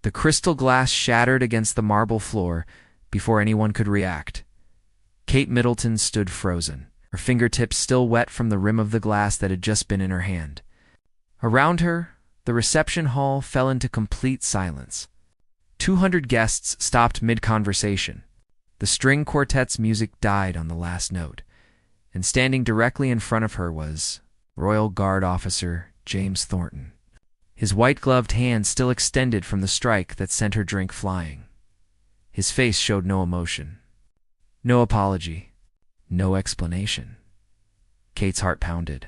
The crystal glass shattered against the marble floor before anyone could react. Kate Middleton stood frozen, her fingertips still wet from the rim of the glass that had just been in her hand. Around her, the reception hall fell into complete silence. 200 guests stopped mid-conversation. The string quartet's music died on the last note, and standing directly in front of her was Royal Guard Officer James Thornton, his white-gloved hand still extended from the strike that sent her drink flying. His face showed no emotion, no apology, no explanation. Kate's heart pounded.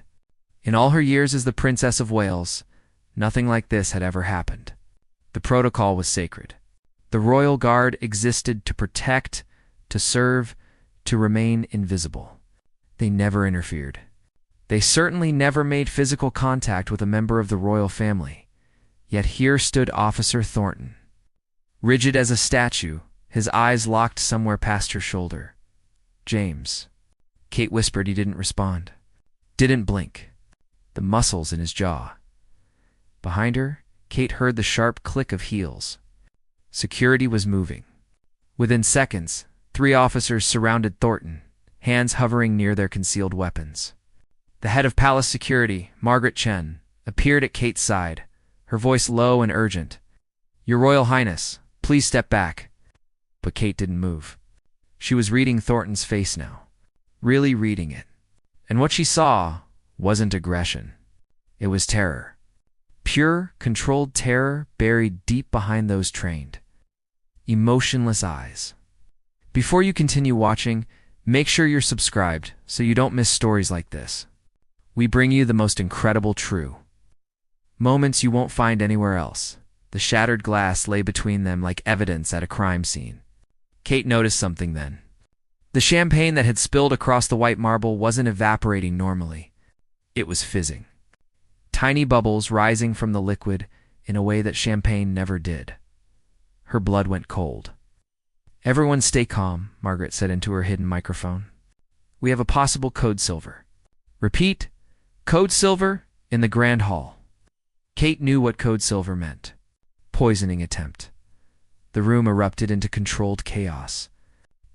In all her years as the Princess of Wales, nothing like this had ever happened. The protocol was sacred. The Royal Guard existed to protect, to serve, to remain invisible. They never interfered. They certainly never made physical contact with a member of the royal family. Yet here stood Officer Thornton. Rigid as a statue, his eyes locked somewhere past her shoulder. "James." Kate whispered. He didn't respond. Didn't blink. The muscles in his jaw. Behind her, Kate heard the sharp click of heels. Security was moving. Within seconds, 3 officers surrounded Thornton, hands hovering near their concealed weapons. The head of palace security, Margaret Chen, appeared at Kate's side, her voice low and urgent. "Your Royal Highness, please step back." But Kate didn't move. She was reading Thornton's face now, really reading it. And what she saw wasn't aggression. It was terror. Pure, controlled terror buried deep behind those trained, emotionless eyes. Before you continue watching, make sure you're subscribed so you don't miss stories like this. We bring you the most incredible true moments you won't find anywhere else. The shattered glass lay between them like evidence at a crime scene. Kate noticed something then. The champagne that had spilled across the white marble wasn't evaporating normally. It was fizzing. Tiny bubbles rising from the liquid in a way that champagne never did. Her blood went cold. "Everyone stay calm," Margaret said into her hidden microphone. "We have a possible code silver. Repeat, code silver in the Grand Hall." Kate knew what code silver meant. Poisoning attempt. The room erupted into controlled chaos.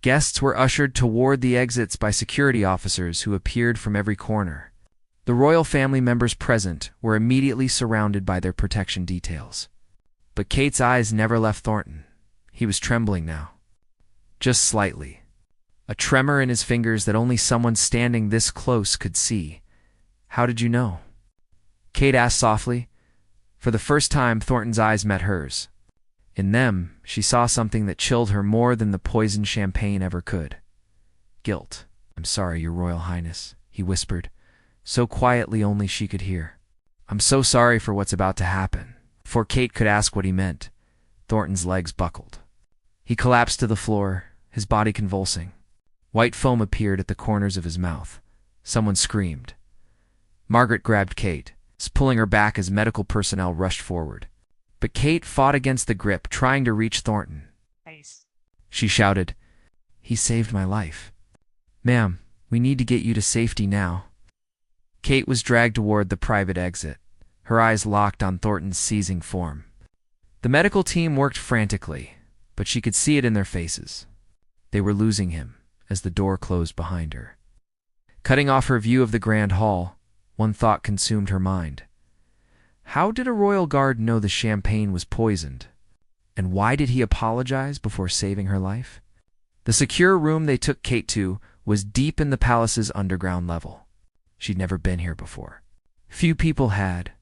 Guests were ushered toward the exits by security officers who appeared from every corner. The royal family members present were immediately surrounded by their protection details. But Kate's eyes never left Thornton. He was trembling now. Just slightly. A tremor in his fingers that only someone standing this close could see. "How did you know?" Kate asked softly. For the first time, Thornton's eyes met hers. In them, she saw something that chilled her more than the poisoned champagne ever could. Guilt. "I'm sorry, Your Royal Highness," he whispered, so quietly only she could hear. "I'm so sorry for what's about to happen." Before Kate could ask what he meant, Thornton's legs buckled. He collapsed to the floor, his body convulsing. White foam appeared at the corners of his mouth. Someone screamed. Margaret grabbed Kate, pulling her back as medical personnel rushed forward. But Kate fought against the grip, trying to reach Thornton. Nice. She shouted, "He saved my life. Ma'am, we need to get you to safety now." Kate was dragged toward the private exit, her eyes locked on Thornton's seizing form. The medical team worked frantically, but she could see it in their faces. They were losing him as the door closed behind her. Cutting off her view of the Grand Hall, one thought consumed her mind. How did a royal guard know the champagne was poisoned? And why did he apologize before saving her life? The secure room they took Kate to was deep in the palace's underground level. She'd never been here before. Few people had.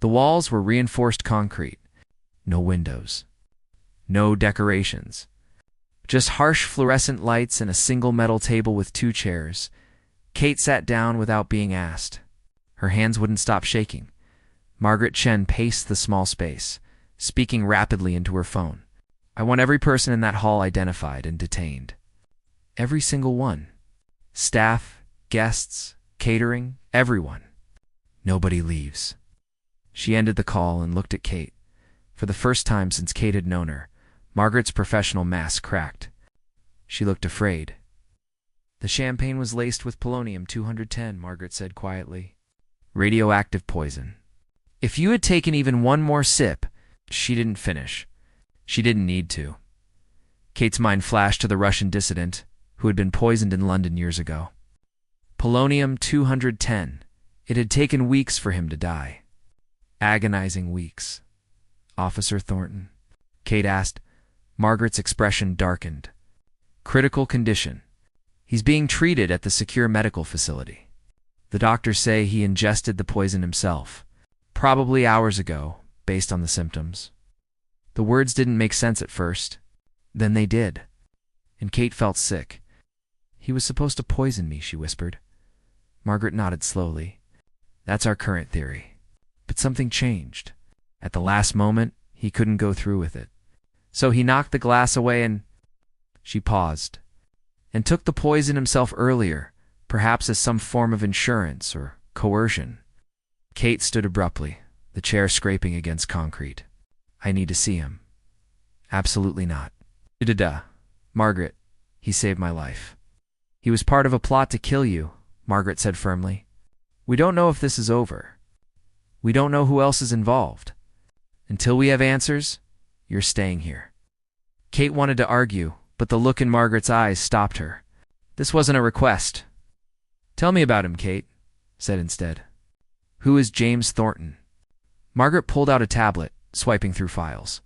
The walls were reinforced concrete. No windows. No decorations. Just harsh fluorescent lights and a single metal table with 2 chairs. Kate sat down without being asked. Her hands wouldn't stop shaking. Margaret Chen paced the small space, speaking rapidly into her phone. "I want every person in that hall identified and detained. Every single one. Staff, guests, catering, everyone. Nobody leaves." She ended the call and looked at Kate. For the first time since Kate had known her, Margaret's professional mask cracked. She looked afraid. "The champagne was laced with polonium-210, Margaret said quietly. "Radioactive poison. If you had taken even one more sip—" She didn't finish. She didn't need to. Kate's mind flashed to the Russian dissident who had been poisoned in London years ago. Polonium-210. It had taken weeks for him to die. Agonizing weeks. Officer Thornton? Kate asked. Margaret's expression darkened. Critical condition. He's being treated at the secure medical facility. The doctors say he ingested the poison himself, probably hours ago, based on the symptoms. The words didn't make sense at first. Then they did. And Kate felt sick. He was supposed to poison me, she whispered. Margaret nodded slowly. That's our current theory. But something changed. At the last moment, he couldn't go through with it. So he knocked the glass away and... She paused. And took the poison himself earlier, perhaps as some form of insurance or coercion. Kate stood abruptly, the chair scraping against concrete. I need to see him. Absolutely not. Da-da-da. Margaret, he saved my life. He was part of a plot to kill you, Margaret said firmly. We don't know if this is over. We don't know who else is involved. Until we have answers, you're staying here. Kate wanted to argue, but the look in Margaret's eyes stopped her. This wasn't a request. Tell me about him, Kate said instead. Who is James Thornton? Margaret pulled out a tablet, swiping through files.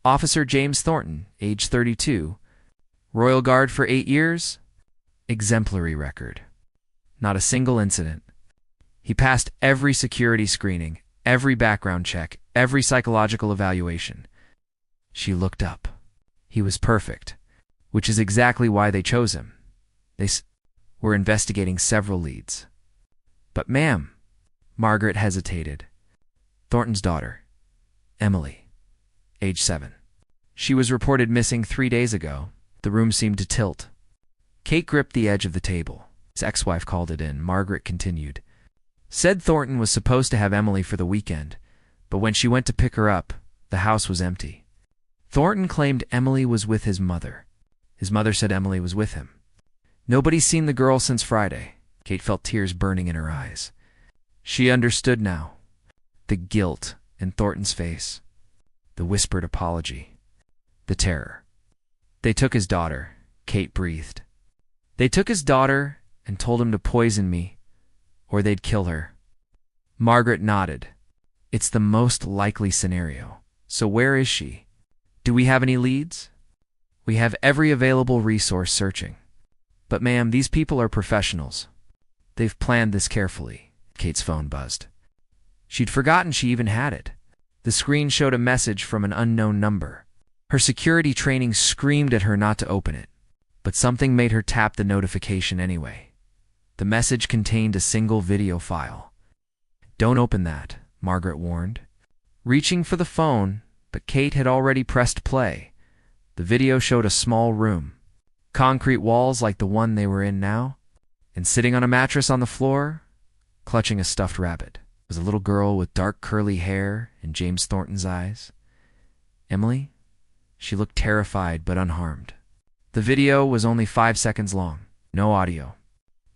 Officer James Thornton, age 32. Royal Guard for 8 years. Exemplary record. Not a single incident. He passed every security screening, every background check, every psychological evaluation. She looked up. He was perfect, which is exactly why they chose him. They were investigating several leads. But ma'am, Margaret hesitated. Thornton's daughter, Emily, age 7. She was reported missing 3 days ago. The room seemed to tilt. Kate gripped the edge of the table. His ex-wife called it in. Margaret continued. Said Thornton was supposed to have Emily for the weekend, but when she went to pick her up, the house was empty. Thornton claimed Emily was with his mother. His mother said Emily was with him. Nobody's seen the girl since Friday. Kate felt tears burning in her eyes. She understood now. The guilt in Thornton's face. The whispered apology. The terror. They took his daughter, Kate breathed. They took his daughter and told him to poison me, or they'd kill her. Margaret nodded. It's the most likely scenario. So where is she? Do we have any leads? We have every available resource searching. But ma'am, these people are professionals. They've planned this carefully. Kate's phone buzzed. She'd forgotten she even had it. The screen showed a message from an unknown number. Her security training screamed at her not to open it, but something made her tap the notification anyway. The message contained a single video file. Don't open that, Margaret warned. Reaching for the phone, but Kate had already pressed play. The video showed a small room, concrete walls like the one they were in now, and sitting on a mattress on the floor, clutching a stuffed rabbit, was a little girl with dark curly hair and James Thornton's eyes. Emily? She looked terrified but unharmed. The video was only 5 seconds long. No audio.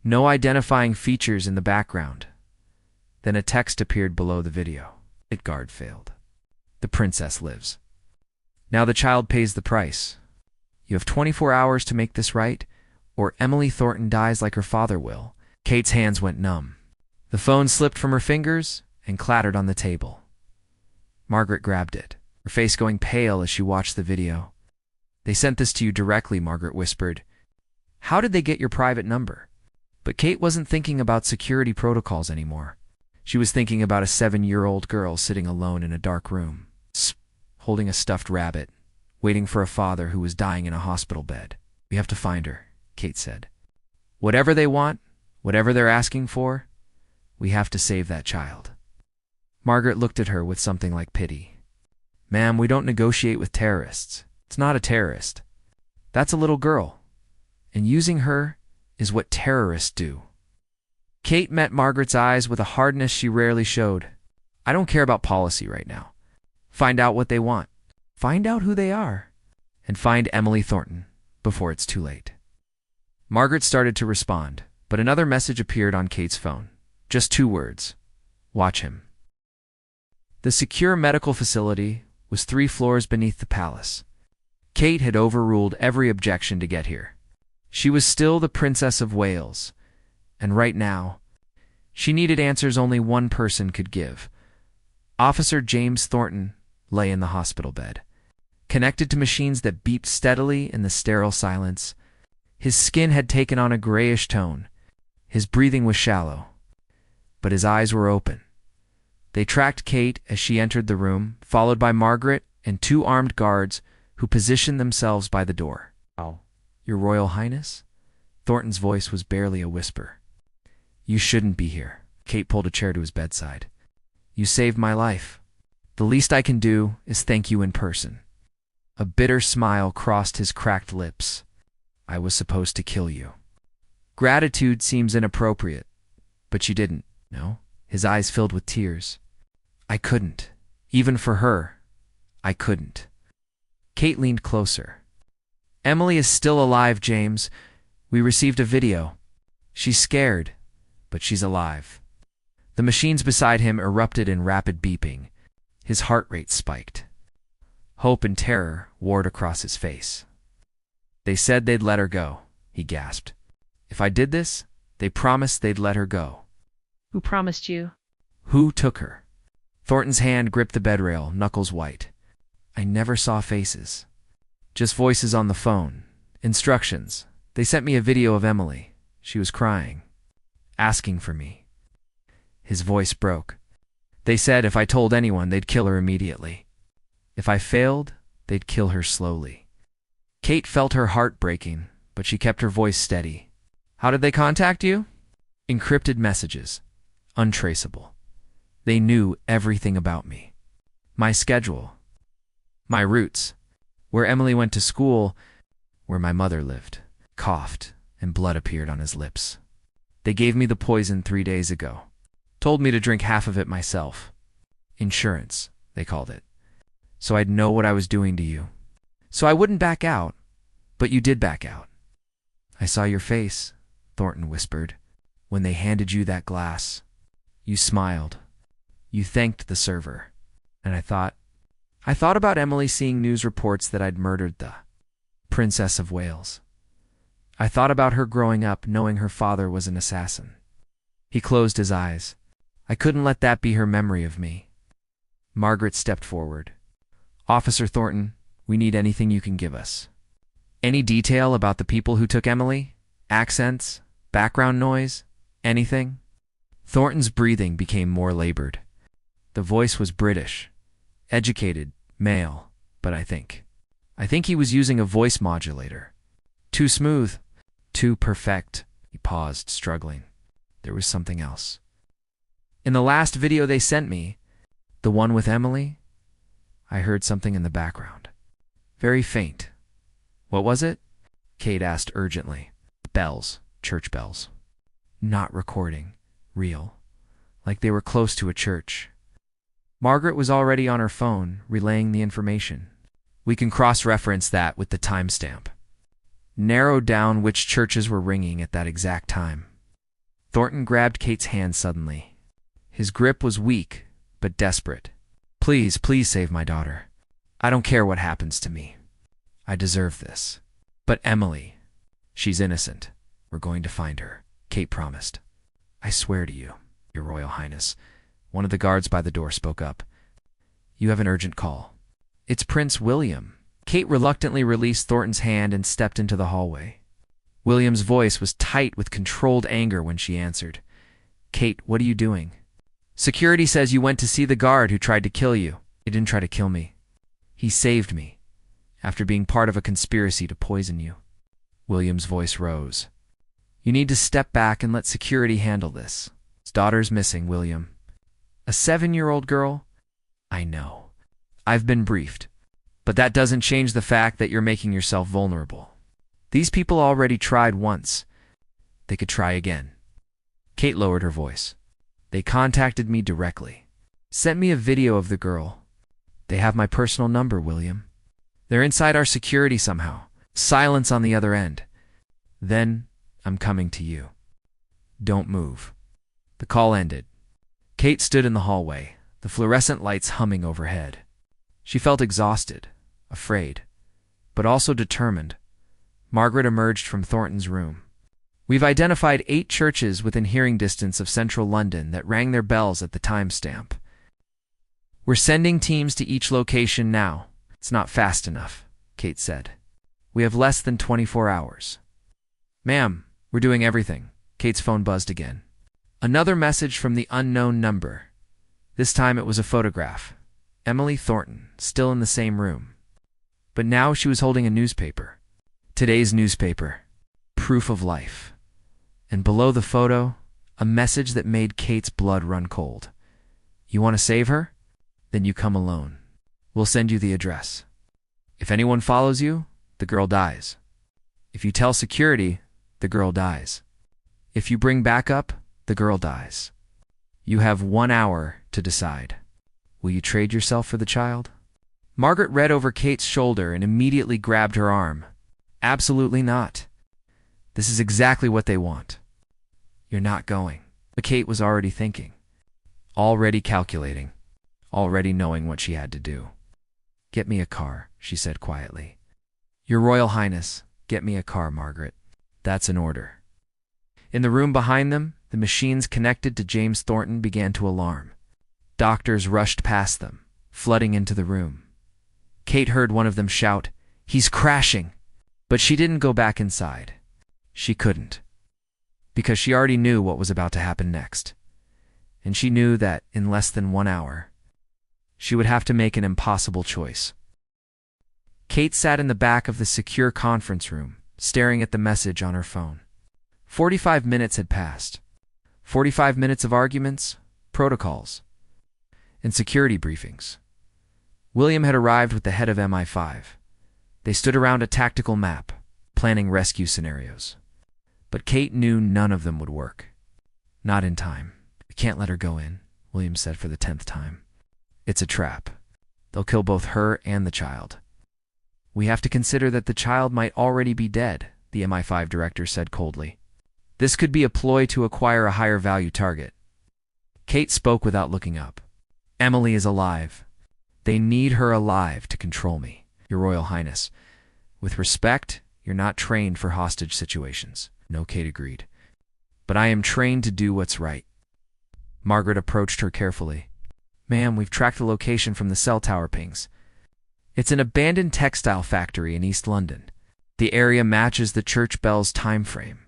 No identifying features in the background. Then a text appeared below the video. It guard failed. The princess lives. Now the child pays the price. You have 24 hours to make this right, or Emily Thornton dies like her father will. Kate's hands went numb. The phone slipped from her fingers and clattered on the table. Margaret grabbed it, her face going pale as she watched the video. They sent this to you directly, Margaret whispered. How did they get your private number? But Kate wasn't thinking about security protocols anymore. She was thinking about a 7-year-old girl sitting alone in a dark room, holding a stuffed rabbit, waiting for a father who was dying in a hospital bed. We have to find her, Kate said. Whatever they want, whatever they're asking for, we have to save that child. Margaret looked at her with something like pity. Ma'am, we don't negotiate with terrorists. It's not a terrorist. That's a little girl. And using her is what terrorists do. Kate met Margaret's eyes with a hardness she rarely showed. I don't care about policy right now. Find out what they want. Find out who they are. And find Emily Thornton before it's too late. Margaret started to respond, but another message appeared on Kate's phone. Just 2 words. Watch him. The secure medical facility was 3 floors beneath the palace. Kate had overruled every objection to get here. She was still the Princess of Wales, and right now, she needed answers only one person could give. Officer James Thornton lay in the hospital bed, connected to machines that beeped steadily in the sterile silence. His skin had taken on a grayish tone. His breathing was shallow, but his eyes were open. They tracked Kate as she entered the room, followed by Margaret and 2 armed guards who positioned themselves by the door. Oh, Your Royal Highness? Thornton's voice was barely a whisper. You shouldn't be here. Kate pulled a chair to his bedside. You saved my life. The least I can do is thank you in person. A bitter smile crossed his cracked lips. I was supposed to kill you. Gratitude seems inappropriate, but you didn't, no? His eyes filled with tears. I couldn't. Even for her, I couldn't. Kate leaned closer. Emily is still alive, James. We received a video. She's scared, but she's alive. The machines beside him erupted in rapid beeping. His heart rate spiked. Hope and terror warred across his face. They said they'd let her go, he gasped. If I did this, they promised they'd let her go. Who promised you? Who took her? Thornton's hand gripped the bedrail, knuckles white. I never saw faces. Just voices on the phone. Instructions. They sent me a video of Emily. She was crying, asking for me. His voice broke. They said if I told anyone, they'd kill her immediately. If I failed, they'd kill her slowly. Kate felt her heart breaking, but she kept her voice steady. How did they contact you? Encrypted messages. Untraceable. They knew everything about me. My schedule. My roots. Where Emily went to school. Where my mother lived. Coughed, and blood appeared on his lips. They gave me the poison 3 days ago. Told me to drink half of it myself. Insurance, they called it. So I'd know what I was doing to you. So I wouldn't back out. But you did back out. I saw your face, Thornton whispered, when they handed you that glass. You smiled. You thanked the server. And I thought about Emily seeing news reports that I'd murdered the Princess of Wales. I thought about her growing up knowing her father was an assassin. He closed his eyes. I couldn't let that be her memory of me. Margaret stepped forward. Officer Thornton, we need anything you can give us. Any detail about the people who took Emily? Accents? Background noise? Anything? Thornton's breathing became more labored. The voice was British. Educated, male, but I think he was using a voice modulator. Too smooth, too perfect. He paused, struggling. There was something else. In the last video they sent me, the one with Emily, I heard something in the background. Very faint. What was it? Kate asked urgently. Bells, church bells. Not recording, real, like they were close to a church. Margaret was already on her phone, relaying the information. We can cross-reference that with the timestamp. Narrow down which churches were ringing at that exact time. Thornton grabbed Kate's hand suddenly. His grip was weak, but desperate. Please, please save my daughter. I don't care what happens to me. I deserve this. But Emily, she's innocent. We're going to find her, Kate promised. I swear to you, Your Royal Highness. One of the guards by the door spoke up. You have an urgent call. It's Prince William. Kate reluctantly released Thornton's hand and stepped into the hallway. William's voice was tight with controlled anger when she answered. Kate, what are you doing? Security says you went to see the guard who tried to kill you. He didn't try to kill me. He saved me, after being part of a conspiracy to poison you. William's voice rose. You need to step back and let security handle this. His daughter's missing, William. A 7-year-old girl? I know. I've been briefed. But that doesn't change the fact that you're making yourself vulnerable. These people already tried once. They could try again. Kate lowered her voice. They contacted me directly. Sent me a video of the girl. They have my personal number, William. They're inside our security somehow. Silence on the other end. Then I'm coming to you. Don't move. The call ended. Kate stood in the hallway, the fluorescent lights humming overhead. She felt exhausted, afraid, but also determined. Margaret emerged from Thornton's room. We've identified 8 churches within hearing distance of central London that rang their bells at the timestamp. We're sending teams to each location now. It's not fast enough, Kate said. We have less than 24 hours. Ma'am, we're doing everything. Kate's phone buzzed again. Another message from the unknown number. This time it was a photograph. Emily Thornton, still in the same room. But now she was holding a newspaper. Today's newspaper. Proof of life. And below the photo, a message that made Kate's blood run cold. You want to save her? Then you come alone. We'll send you the address. If anyone follows you, the girl dies. If you tell security, the girl dies. If you bring backup, the girl dies. You have 1 hour to decide. Will you trade yourself for the child? Margaret read over Kate's shoulder and immediately grabbed her arm. Absolutely not. This is exactly what they want. You're not going. But Kate was already thinking, already calculating, already knowing what she had to do. Get me a car, she said quietly. Your Royal Highness, get me a car, Margaret. That's an order. In the room behind them, the machines connected to James Thornton began to alarm. Doctors rushed past them, flooding into the room. Kate heard one of them shout, "He's crashing!" But she didn't go back inside. She couldn't. Because she already knew what was about to happen next. And she knew that, in less than 1 hour, she would have to make an impossible choice. Kate sat in the back of the secure conference room, staring at the message on her phone. 45 minutes had passed. 45 minutes of arguments, protocols, and security briefings. William had arrived with the head of MI5. They stood around a tactical map, planning rescue scenarios. But Kate knew none of them would work. Not in time. We can't let her go in, William said for the 10th time. It's a trap. They'll kill both her and the child. We have to consider that the child might already be dead, the MI5 director said coldly. This could be a ploy to acquire a higher value target. Kate spoke without looking up. Emily is alive. They need her alive to control me, Your Royal Highness. With respect, you're not trained for hostage situations. No, Kate agreed. But I am trained to do what's right. Margaret approached her carefully. Ma'am, we've tracked the location from the cell tower pings. It's an abandoned textile factory in East London. The area matches the church bell's time frame.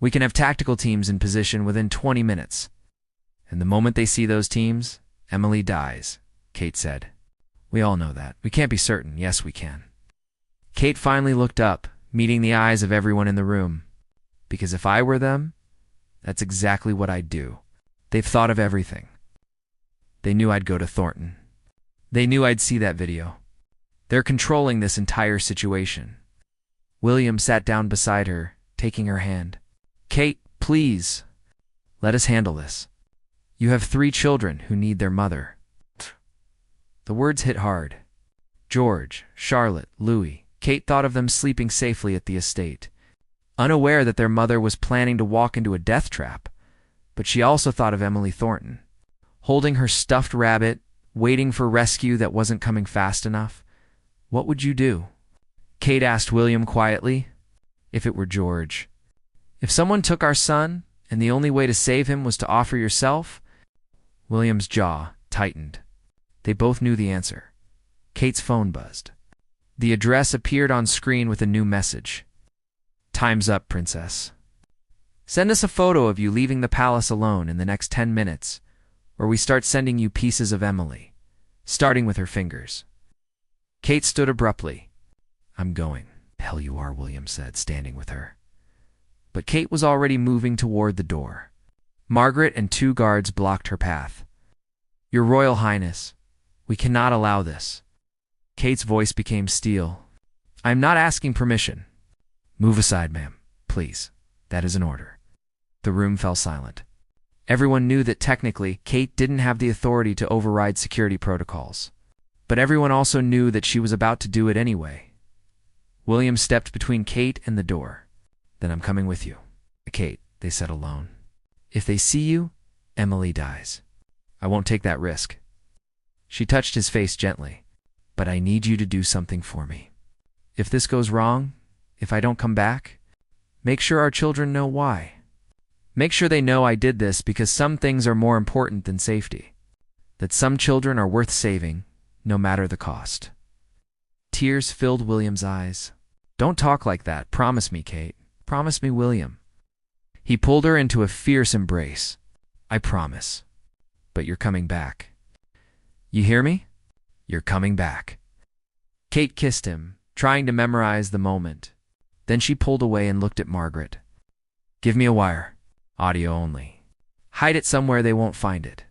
We can have tactical teams in position within 20 minutes. And the moment they see those teams, Emily dies, Kate said. We all know that. We can't be certain. Yes, we can. Kate finally looked up, meeting the eyes of everyone in the room. Because if I were them, that's exactly what I'd do. They've thought of everything. They knew I'd go to Thornton. They knew I'd see that video. They're controlling this entire situation. William sat down beside her, taking her hand. Kate, please, let us handle this. You have 3 children who need their mother. The words hit hard. George, Charlotte, Louis. Kate thought of them sleeping safely at the estate, unaware that their mother was planning to walk into a death trap. But she also thought of Emily Thornton, holding her stuffed rabbit, waiting for rescue that wasn't coming fast enough. What would you do? Kate asked William quietly. If it were George. If someone took our son, and the only way to save him was to offer yourself? William's jaw tightened. They both knew the answer. Kate's phone buzzed. The address appeared on screen with a new message. Time's up, Princess. Send us a photo of you leaving the palace alone in the next 10 minutes, or we start sending you pieces of Emily, starting with her fingers. Kate stood abruptly. I'm going. Hell you are, William said, standing with her. But Kate was already moving toward the door. Margaret and 2 guards blocked her path. Your Royal Highness, we cannot allow this. Kate's voice became steel. I am not asking permission. Move aside, ma'am, please. That is an order. The room fell silent. Everyone knew that technically Kate didn't have the authority to override security protocols. But everyone also knew that she was about to do it anyway. William stepped between Kate and the door. Then I'm coming with you. Kate, they said alone. If they see you, Emily dies. I won't take that risk. She touched his face gently. but I need you to do something for me. If this goes wrong, if I don't come back, make sure our children know why. Make sure they know I did this because some things are more important than safety. That some children are worth saving, no matter the cost." Tears filled William's eyes. "Don't talk like that. Promise me, Kate. Promise me, William." He pulled her into a fierce embrace. "I promise. But you're coming back. You hear me? You're coming back." Kate kissed him, trying to memorize the moment. Then she pulled away and looked at Margaret. "Give me a wire. Audio only. Hide it somewhere they won't find it."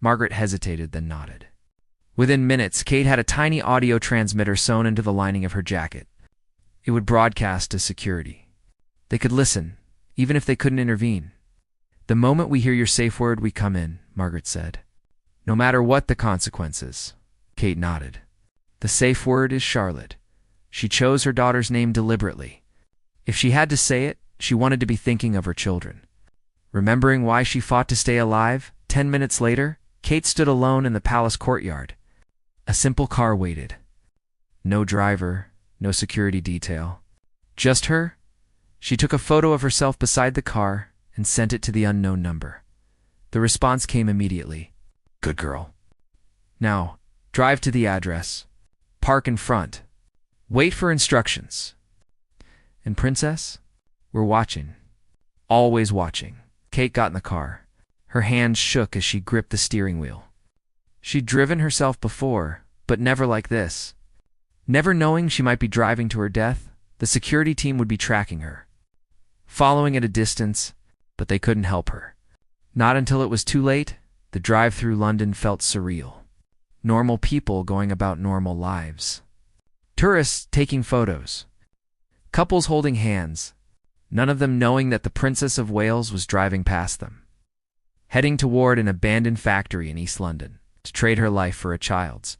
Margaret hesitated, then nodded. Within minutes, Kate had a tiny audio transmitter sewn into the lining of her jacket. It would broadcast to security. They could listen, even if they couldn't intervene. "The moment we hear your safe word, we come in," Margaret said. "No matter what the consequences." Kate nodded. "The safe word is Charlotte." She chose her daughter's name deliberately. If she had to say it, she wanted to be thinking of her children. Remembering why she fought to stay alive, 10 minutes later, Kate stood alone in the palace courtyard. A simple car waited. No driver, no security detail. Just her. She took a photo of herself beside the car and sent it to the unknown number. The response came immediately. "Good girl. Now, drive to the address. Park in front. Wait for instructions. And Princess, we're watching. Always watching." Kate got in the car. Her hands shook as she gripped the steering wheel. She'd driven herself before, but never like this. Never knowing she might be driving to her death, the security team would be tracking her. Following at a distance, but they couldn't help her. Not until it was too late, the drive through London felt surreal. Normal people going about normal lives. Tourists taking photos. Couples holding hands, none of them knowing that the Princess of Wales was driving past them. Heading toward an abandoned factory in East London to trade her life for a child's.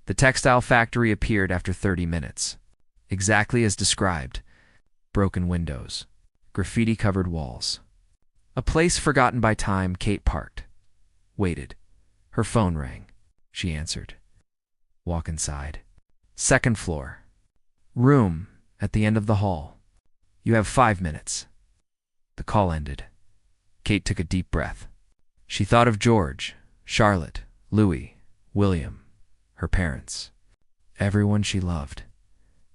The textile factory appeared after 30 minutes. Exactly as described. Broken windows. Graffiti-covered walls. A place forgotten by time. Kate parked. Waited. Her phone rang. She answered. "Walk inside." Second floor. Room at the end of the hall. "You have 5 minutes." The call ended. Kate took a deep breath. She thought of George, Charlotte, Louis, William, her parents, everyone she loved.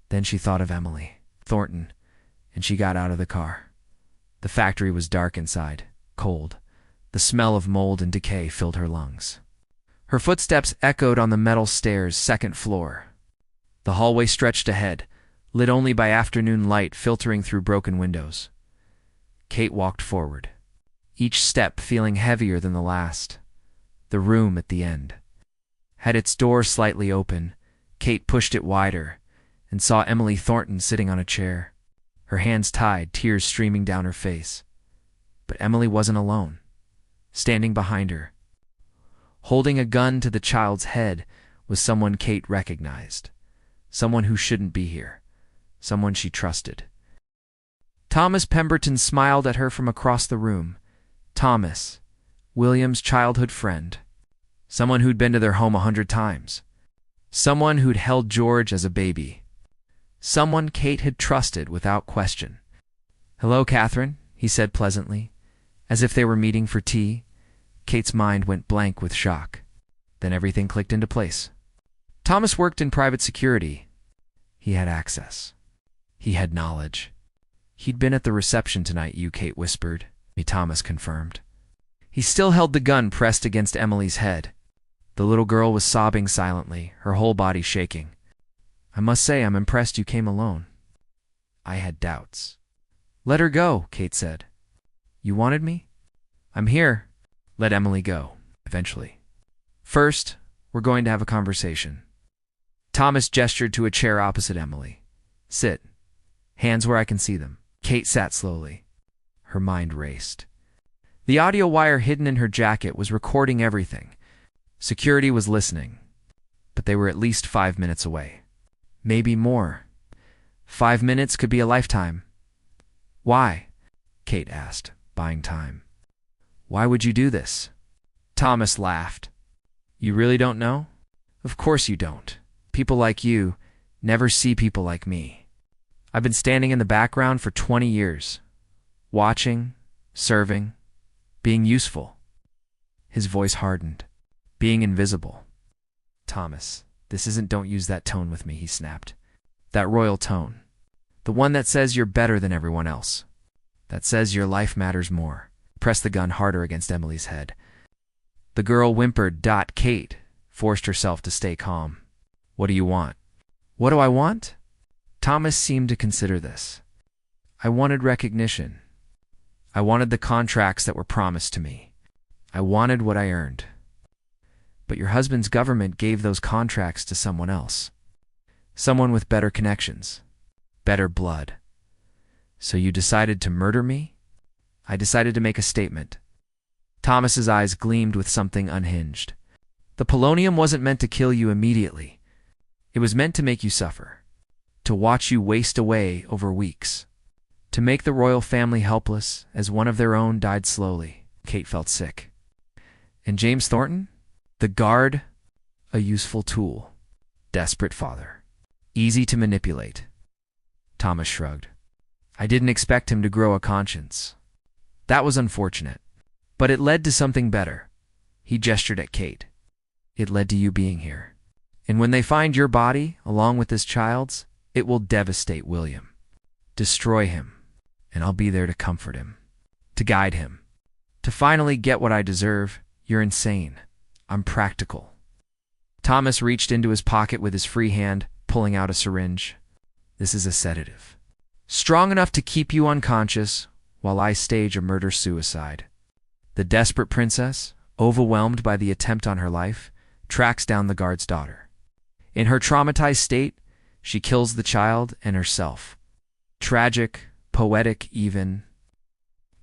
Then she thought of Emily Thornton, and she got out of the car. The factory was dark inside, cold. The smell of mold and decay filled her lungs. Her footsteps echoed on the metal stairs, second floor. The hallway stretched ahead, lit only by afternoon light filtering through broken windows. Kate walked forward, each step feeling heavier than the last. The room at the end had its door slightly open. Kate pushed it wider and saw Emily Thornton sitting on a chair, her hands tied, tears streaming down her face. But Emily wasn't alone. Standing behind her, holding a gun to the child's head, was someone Kate recognized. Someone who shouldn't be here. Someone she trusted. Thomas Pemberton smiled at her from across the room. Thomas, William's childhood friend. Someone who'd been to their home 100 times. Someone who'd held George as a baby. Someone Kate had trusted without question. "Hello, Catherine," he said pleasantly, as if they were meeting for tea. Kate's mind went blank with shock. Then everything clicked into place. Thomas worked in private security. He had access. He had knowledge. "He'd been at the reception tonight, Kate whispered. Thomas confirmed. He still held the gun pressed against Emily's head. The little girl was sobbing silently, her whole body shaking. "I must say I'm impressed you came alone." "I had doubts." "Let her go," Kate said. "You wanted me?" "I'm here." "Let Emily go, eventually. First, we're going to have a conversation." Thomas gestured to a chair opposite Emily. "Sit. Hands where I can see them." Kate sat slowly. Her mind raced. The audio wire hidden in her jacket was recording everything. Security was listening. But they were at least 5 minutes away. Maybe more. 5 minutes could be a lifetime. "Why?" Kate asked, buying time. "Why would you do this?" Thomas laughed. "You really don't know?" "Of course you don't. People like you never see people like me. I've been standing in the background for 20 years, watching, serving, being useful." His voice hardened. "Being invisible." "Thomas, this isn't don't use that tone with me," he snapped. "That royal tone. The one that says you're better than everyone else. That says your life matters more." Press the gun harder against Emily's head. The girl whimpered. Kate forced herself to stay calm. "What do you want?" "What do I want?" Thomas seemed to consider this. "I wanted recognition. I wanted the contracts that were promised to me. I wanted what I earned. But your husband's government gave those contracts to someone else. Someone with better connections, better blood. So you decided to murder me?" "I decided to make a statement." Thomas's eyes gleamed with something unhinged. "The polonium wasn't meant to kill you immediately. It was meant to make you suffer, to watch you waste away over weeks, to make the royal family helpless as one of their own died slowly." Kate felt sick. "And James Thornton? The guard? A useful tool. Desperate father. Easy to manipulate." Thomas shrugged. "I didn't expect him to grow a conscience. That was unfortunate. But it led to something better." He gestured at Kate. "It led to you being here. And when they find your body, along with this child's, it will devastate William. Destroy him. And I'll be there to comfort him. To guide him. To finally get what I deserve. You're insane. I'm practical." Thomas reached into his pocket with his free hand, pulling out a syringe. "This is a sedative. Strong enough to keep you unconscious while I stage a murder-suicide." The desperate princess, overwhelmed by the attempt on her life, tracks down the guard's daughter. In her traumatized state, she kills the child and herself. Tragic, poetic even.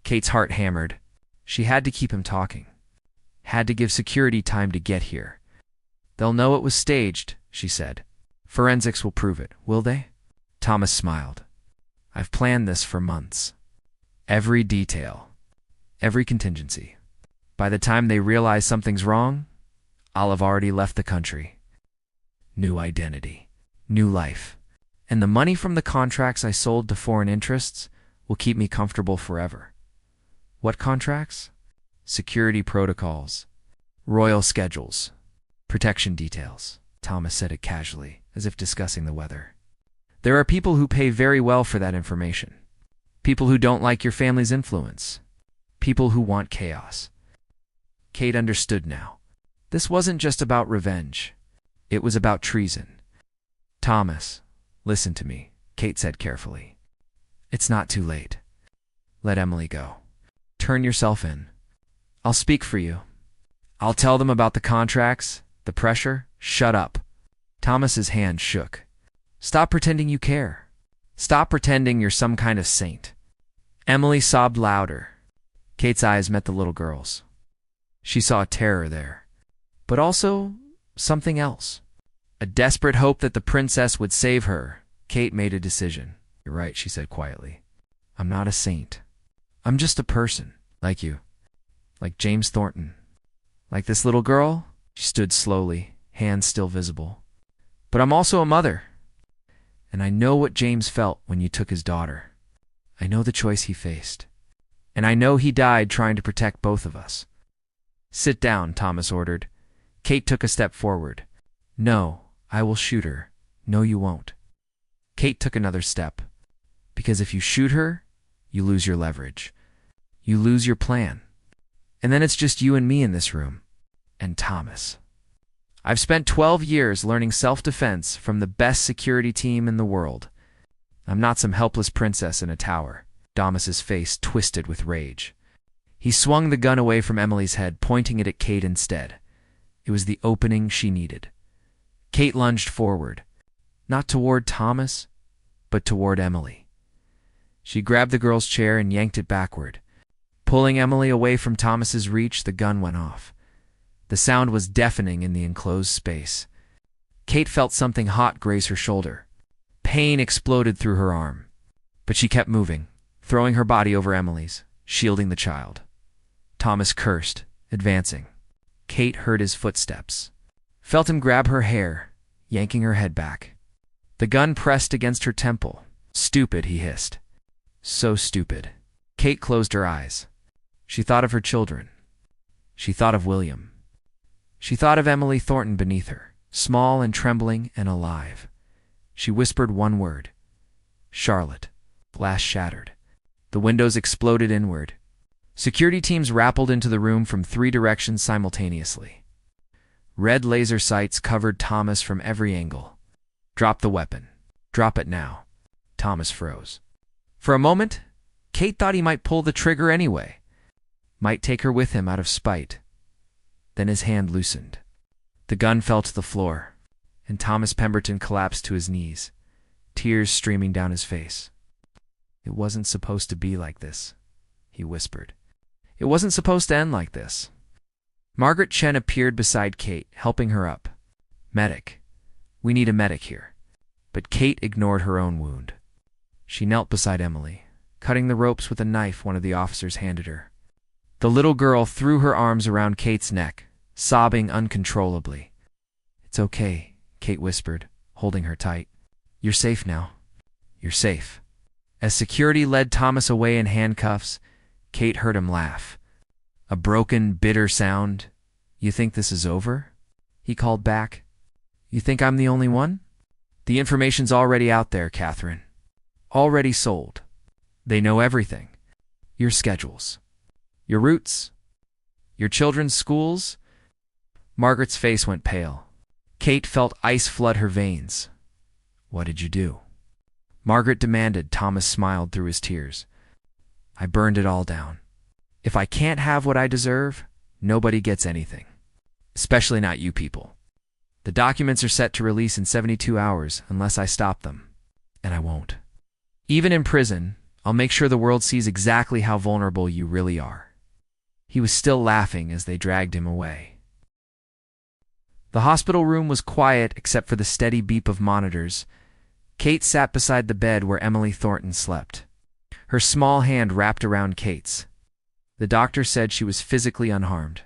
Kate's heart hammered. She had to keep him talking. Had to give security time to get here. "They'll know it was staged," she said. "Forensics will prove it, will they?" Thomas smiled. "I've planned this for months. Every detail. Every contingency. By the time they realize something's wrong, I'll have already left the country. New identity. New life. And the money from the contracts I sold to foreign interests will keep me comfortable forever." "What contracts?" "Security protocols. Royal schedules. Protection details." Thomas said it casually, as if discussing the weather. "There are people who pay very well for that information. People who don't like your family's influence. People who want chaos." Kate understood now. This wasn't just about revenge. It was about treason. "Thomas, listen to me," Kate said carefully. "It's not too late. Let Emily go. Turn yourself in. I'll speak for you. I'll tell them about the contracts, the pressure. Shut up." Thomas's hand shook. "Stop pretending you care. Stop pretending you're some kind of saint." Emily sobbed louder. Kate's eyes met the little girl's. She saw terror there, but also something else. A desperate hope that the princess would save her. Kate made a decision. "You're right," she said quietly. "I'm not a saint. I'm just a person, like you. Like James Thornton. Like this little girl." She stood slowly, hands still visible. "But I'm also a mother. And I know what James felt when you took his daughter. I know the choice he faced. And I know he died trying to protect both of us." "Sit down," Thomas ordered. Kate took a step forward. "No, I will shoot her. No, you won't." Kate took another step. "Because if you shoot her, you lose your leverage. You lose your plan. And then it's just you and me in this room. And Thomas. I've spent 12 years learning self-defense from the best security team in the world. I'm not some helpless princess in a tower." Thomas's face twisted with rage. He swung the gun away from Emily's head, pointing it at Kate instead. It was the opening she needed. Kate lunged forward, not toward Thomas, but toward Emily. She grabbed the girl's chair and yanked it backward. Pulling Emily away from Thomas's reach, the gun went off. The sound was deafening in the enclosed space. Kate felt something hot graze her shoulder. Pain exploded through her arm. But she kept moving, throwing her body over Emily's, shielding the child. Thomas cursed, advancing. Kate heard his footsteps, felt him grab her hair, yanking her head back. The gun pressed against her temple. "Stupid," he hissed. "So stupid." Kate closed her eyes. She thought of her children. She thought of William. She thought of Emily Thornton beneath her, small and trembling and alive. She whispered one word. "Charlotte." Glass shattered. The windows exploded inward. Security teams rappelled into the room from 3 directions simultaneously. Red laser sights covered Thomas from every angle. "Drop the weapon. Drop it now." Thomas froze. For a moment, Kate thought he might pull the trigger anyway, might take her with him out of spite. Then his hand loosened. The gun fell to the floor, and Thomas Pemberton collapsed to his knees, tears streaming down his face. "It wasn't supposed to be like this," he whispered. "It wasn't supposed to end like this." Margaret Chen appeared beside Kate, helping her up. "Medic. We need a medic here." But Kate ignored her own wound. She knelt beside Emily, cutting the ropes with a knife one of the officers handed her. The little girl threw her arms around Kate's neck, sobbing uncontrollably. "It's okay," Kate whispered, holding her tight. "You're safe now. You're safe." As security led Thomas away in handcuffs, Kate heard him laugh. A broken, bitter sound. "You think this is over?" he called back. "You think I'm the only one? The information's already out there, Catherine. Already sold. They know everything. Your schedules. Your routes. Your children's schools." Margaret's face went pale. Kate felt ice flood her veins. "What did you do?" Margaret demanded. Thomas smiled through his tears. "I burned it all down. If I can't have what I deserve, nobody gets anything. Especially not you people. The documents are set to release in 72 hours unless I stop them. And I won't. Even in prison, I'll make sure the world sees exactly how vulnerable you really are." He was still laughing as they dragged him away. The hospital room was quiet except for the steady beep of monitors. Kate sat beside the bed where Emily Thornton slept. Her small hand wrapped around Kate's. The doctor said she was physically unharmed,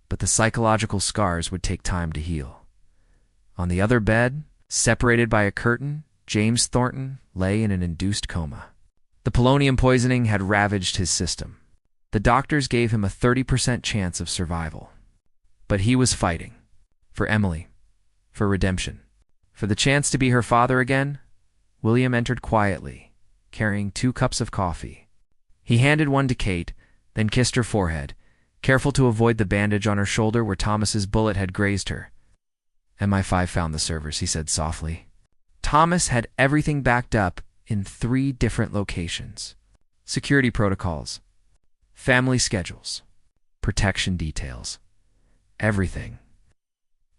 but the psychological scars would take time to heal. On the other bed, separated by a curtain, James Thornton lay in an induced coma. The polonium poisoning had ravaged his system. The doctors gave him a 30% chance of survival. But he was fighting. For Emily. For redemption. For the chance to be her father again. William entered quietly, carrying 2 cups of coffee. He handed one to Kate, then kissed her forehead, careful to avoid the bandage on her shoulder where Thomas's bullet had grazed her. "MI5 found the servers," he said softly. Thomas had everything backed up in 3 different locations. Security protocols, family schedules, protection details. Everything.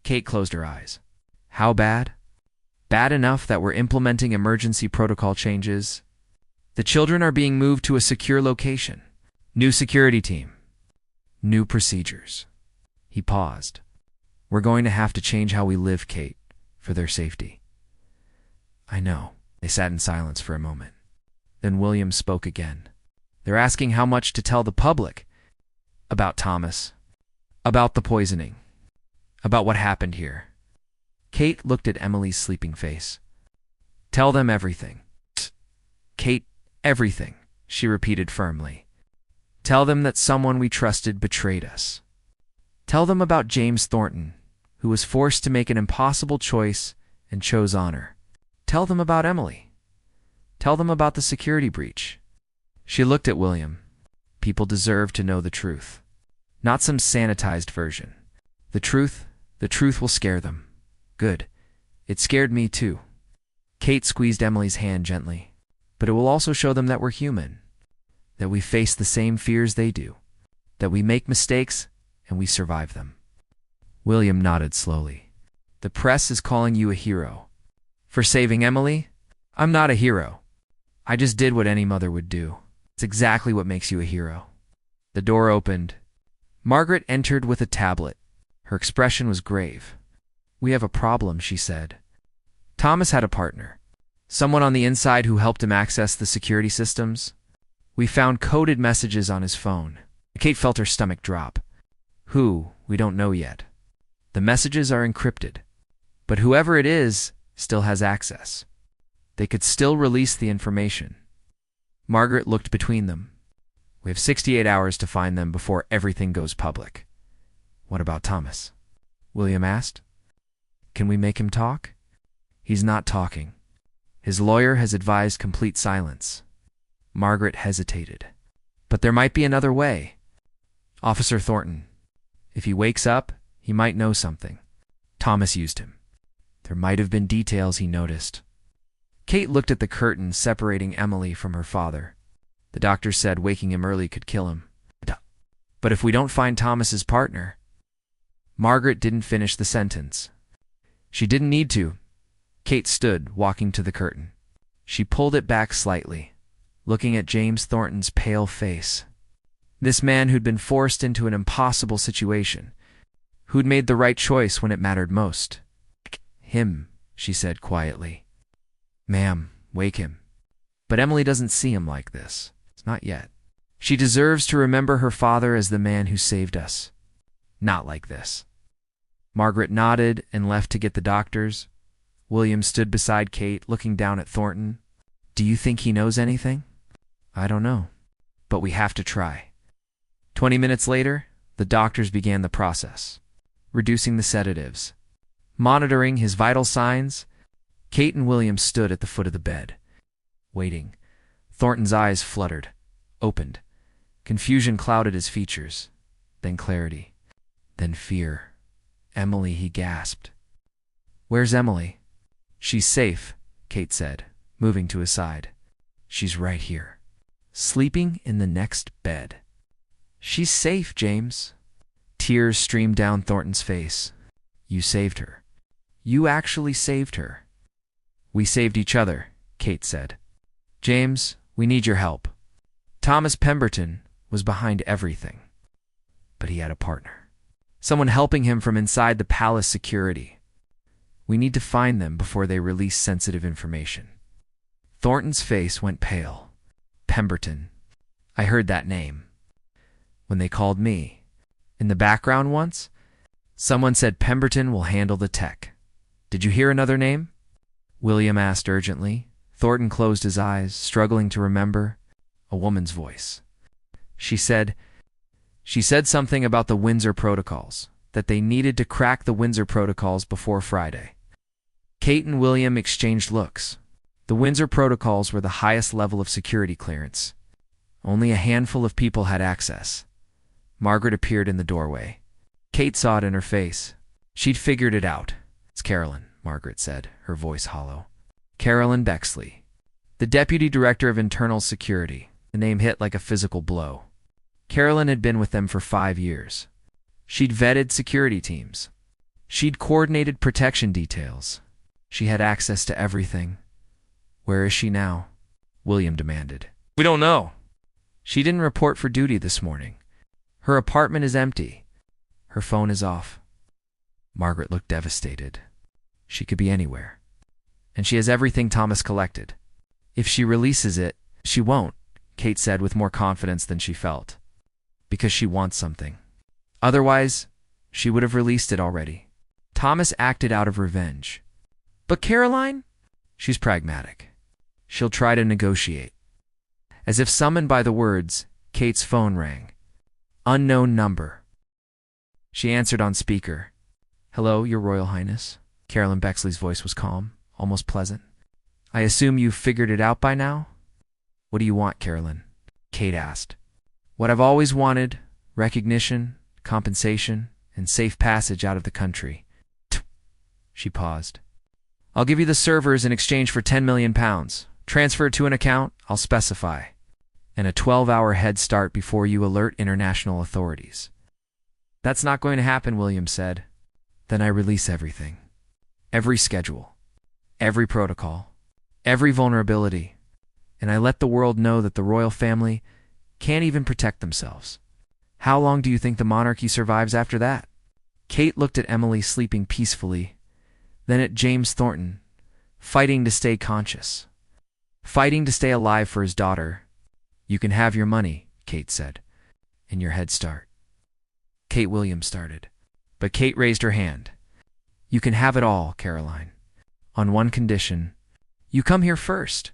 Kate closed her eyes. How bad? Bad enough that we're implementing emergency protocol changes. The children are being moved to a secure location. New security team. New procedures. He paused. "We're going to have to change how we live, Kate, for their safety." "I know." They sat in silence for a moment. Then William spoke again. "They're asking how much to tell the public. About Thomas. About the poisoning. About what happened here." Kate looked at Emily's sleeping face. "Tell them everything." "Kate, everything," she repeated firmly. "Tell them that someone we trusted betrayed us. Tell them about James Thornton, who was forced to make an impossible choice and chose honor. Tell them about Emily. Tell them about the security breach." She looked at William. People deserve to know the truth. Not some sanitized version. The truth will scare them. Good. It scared me too. Kate squeezed Emily's hand gently. "But it will also show them that we're human. That we face the same fears they do. That we make mistakes and we survive them." William nodded slowly. "The press is calling you a hero. For saving Emily? I'm not a hero. I just did what any mother would do. It's exactly what makes you a hero." The door opened. Margaret entered with a tablet. Her expression was grave. "We have a problem," she said. Thomas had a partner. Someone on the inside who helped him access the security systems. We found coded messages on his phone. Kate felt her stomach drop. Who? We don't know yet. The messages are encrypted. But whoever it is still has access. They could still release the information. Margaret looked between them. We have 68 hours to find them before everything goes public. What about Thomas? William asked. Can we make him talk? He's not talking. His lawyer has advised complete silence. Margaret hesitated. But there might be another way. Officer Thornton. If he wakes up, he might know something. Thomas used him. There might have been details he noticed. Kate looked at the curtain separating Emily from her father. The doctor said waking him early could kill him. But if we don't find Thomas's partner... Margaret didn't finish the sentence. She didn't need to. Kate stood, walking to the curtain. She pulled it back slightly, looking at James Thornton's pale face. This man who'd been forced into an impossible situation, who'd made the right choice when it mattered most. Him, she said quietly. Ma'am, wake him. But Emily doesn't see him like this. It's not yet. She deserves to remember her father as the man who saved us. Not like this. Margaret nodded and left to get the doctors. William stood beside Kate, looking down at Thornton. Do you think he knows anything? I don't know, but we have to try. 20 minutes later, the doctors began the process, reducing the sedatives. Monitoring his vital signs, Kate and William stood at the foot of the bed, waiting. Thornton's eyes fluttered, opened. Confusion clouded his features, then clarity. Then fear. Emily, he gasped. Where's Emily? She's safe, Kate said, moving to his side. She's right here, sleeping in the next bed. She's safe, James. Tears streamed down Thornton's face. You saved her. You actually saved her. We saved each other, Kate said. James, we need your help. Thomas Pemberton was behind everything, but he had a partner. Someone helping him from inside the palace security. We need to find them before they release sensitive information. Thornton's face went pale. Pemberton. I heard that name. When they called me. In the background once, someone said Pemberton will handle the tech. Did you hear another name? William asked urgently. Thornton closed his eyes, struggling to remember. A woman's voice. She said something about the Windsor Protocols, that they needed to crack the Windsor Protocols before Friday. Kate and William exchanged looks. The Windsor Protocols were the highest level of security clearance. Only a handful of people had access. Margaret appeared in the doorway. Kate saw it in her face. She'd figured it out. It's Carolyn, Margaret said, her voice hollow. Carolyn Bexley, the Deputy Director of Internal Security. The name hit like a physical blow. Carolyn had been with them for 5 years. She'd vetted security teams. She'd coordinated protection details. She had access to everything. Where is she now? William demanded. We don't know. She didn't report for duty this morning. Her apartment is empty. Her phone is off. Margaret looked devastated. She could be anywhere. And she has everything Thomas collected. If she releases it, she won't, Kate said with more confidence than she felt. Because she wants something. Otherwise, she would have released it already. Thomas acted out of revenge. But Caroline? She's pragmatic. She'll try to negotiate. As if summoned by the words, Kate's phone rang. Unknown number. She answered on speaker. Hello, Your Royal Highness. Carolyn Bexley's voice was calm, almost pleasant. I assume you've figured it out by now? What do you want, Carolyn? Kate asked. What I've always wanted, recognition, compensation, and safe passage out of the country. She paused. I'll give you the servers in exchange for £10 million. Transfer it to an account, I'll specify. And a 12-hour head start before you alert international authorities. That's not going to happen, William said. Then I release everything. Every schedule. Every protocol. Every vulnerability. And I let the world know that the royal family can't even protect themselves. How long do you think the monarchy survives after that? Kate looked at Emily sleeping peacefully, then at James Thornton, fighting to stay conscious, fighting to stay alive for his daughter. You can have your money, Kate said, and your head start. Kate Williams started, but Kate raised her hand. You can have it all, Caroline. On one condition. You come here first.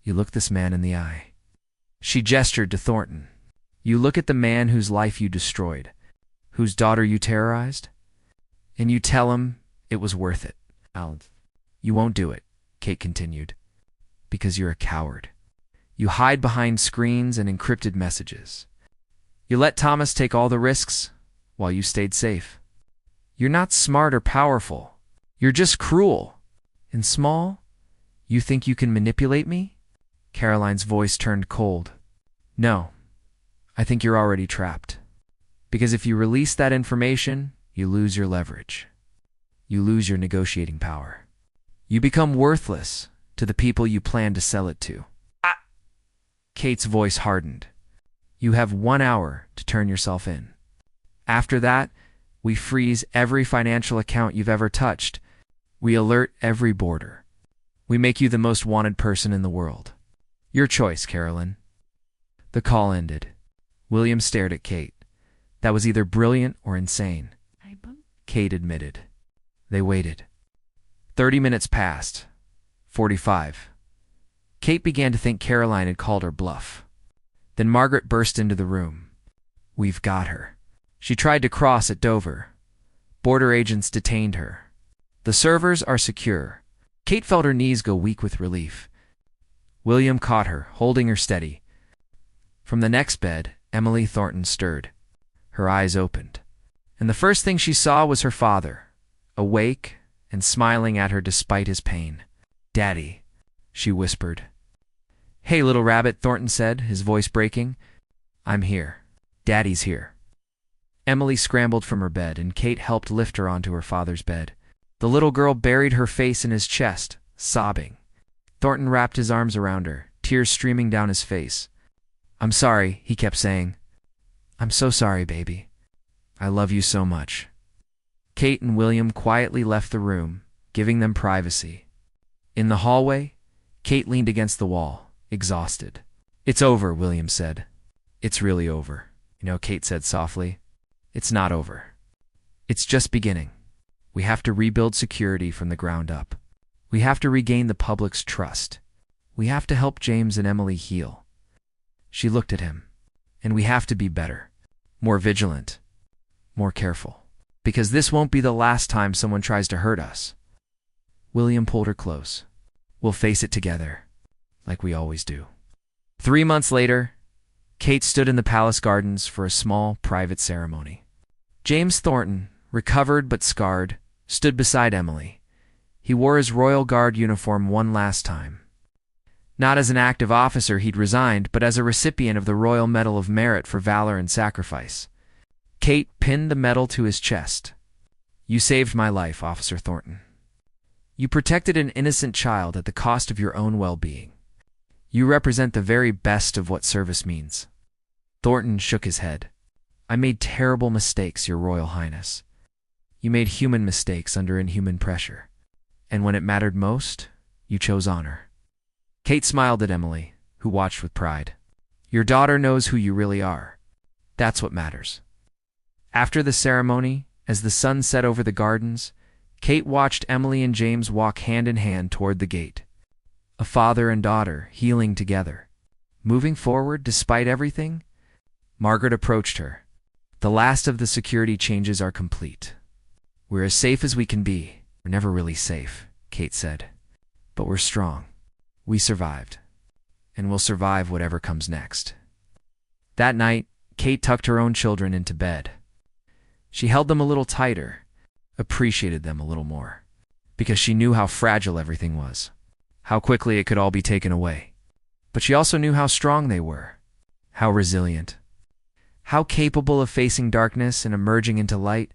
You look this man in the eye. She gestured to Thornton. You look at the man whose life you destroyed, whose daughter you terrorized, and you tell him it was worth it. You won't do it, Kate continued, because you're a coward. You hide behind screens and encrypted messages. You let Thomas take all the risks while you stayed safe. You're not smart or powerful. You're just cruel. And small? You think you can manipulate me? Caroline's voice turned cold. No, I think you're already trapped. Because if you release that information, you lose your leverage. You lose your negotiating power. You become worthless to the people you plan to sell it to. Kate's voice hardened. You have 1 hour to turn yourself in. After that, we freeze every financial account you've ever touched. We alert every border. We make you the most wanted person in the world. Your choice, Carolyn. The call ended. William stared at Kate. That was either brilliant or insane. Kate admitted. They waited. 30 minutes passed. 45. Kate began to think Caroline had called her bluff. Then Margaret burst into the room. We've got her. She tried to cross at Dover. Border agents detained her. The servers are secure. Kate felt her knees go weak with relief. William caught her, holding her steady. From the next bed, Emily Thornton stirred. Her eyes opened. And the first thing she saw was her father, awake and smiling at her despite his pain. Daddy, she whispered. Hey, little rabbit, Thornton said, his voice breaking. I'm here. Daddy's here. Emily scrambled from her bed, and Kate helped lift her onto her father's bed. The little girl buried her face in his chest, sobbing. Thornton wrapped his arms around her, tears streaming down his face. I'm sorry, he kept saying. I'm so sorry, baby. I love you so much. Kate and William quietly left the room, giving them privacy. In the hallway, Kate leaned against the wall, exhausted. It's over, William said. It's really over. Kate said softly. It's not over. It's just beginning. We have to rebuild security from the ground up. We have to regain the public's trust. We have to help James and Emily heal. She looked at him. And we have to be better, more vigilant, more careful. Because this won't be the last time someone tries to hurt us. William pulled her close. We'll face it together, like we always do. 3 months later, Kate stood in the palace gardens for a small, private ceremony. James Thornton, recovered but scarred, stood beside Emily. He wore his Royal Guard uniform one last time. Not as an active officer he'd resigned, but as a recipient of the Royal Medal of Merit for valor and sacrifice. Kate pinned the medal to his chest. You saved my life, Officer Thornton. You protected an innocent child at the cost of your own well-being. You represent the very best of what service means. Thornton shook his head. I made terrible mistakes, Your Royal Highness. You made human mistakes under inhuman pressure. And when it mattered most, you chose honor. Kate smiled at Emily, who watched with pride. Your daughter knows who you really are. That's what matters. After the ceremony, as the sun set over the gardens, Kate watched Emily and James walk hand in hand toward the gate. A father and daughter healing together. Moving forward despite everything? Margaret approached her. The last of the security changes are complete. We're as safe as we can be. We're never really safe, Kate said. But we're strong. We survived. And we'll survive whatever comes next. That night, Kate tucked her own children into bed. She held them a little tighter, appreciated them a little more, because she knew how fragile everything was, how quickly it could all be taken away. But she also knew how strong they were, how resilient, how capable of facing darkness and emerging into light.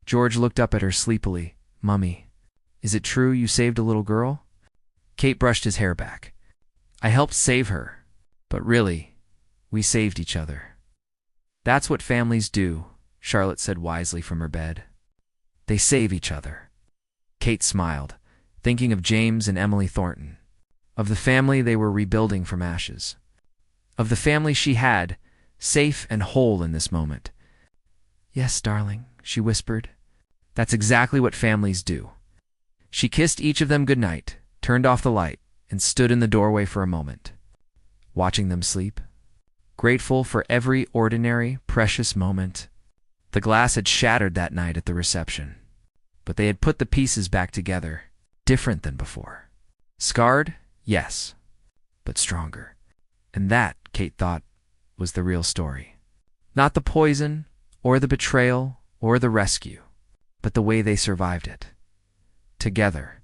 George looked up at her sleepily. Mummy, is it true you saved a little girl? Kate brushed his hair back. I helped save her, but really, we saved each other. That's what families do, Charlotte said wisely from her bed. They save each other. Kate smiled, thinking of James and Emily Thornton, of the family they were rebuilding from ashes, of the family she had, safe and whole in this moment. Yes, darling, she whispered. That's exactly what families do. She kissed each of them goodnight, turned off the light, and stood in the doorway for a moment, watching them sleep, grateful for every ordinary, precious moment. The glass had shattered that night at the reception, but they had put the pieces back together, different than before. Scarred, yes, but stronger. And that, Kate thought, was the real story. Not the poison, or the betrayal, or the rescue, but the way they survived it. Together.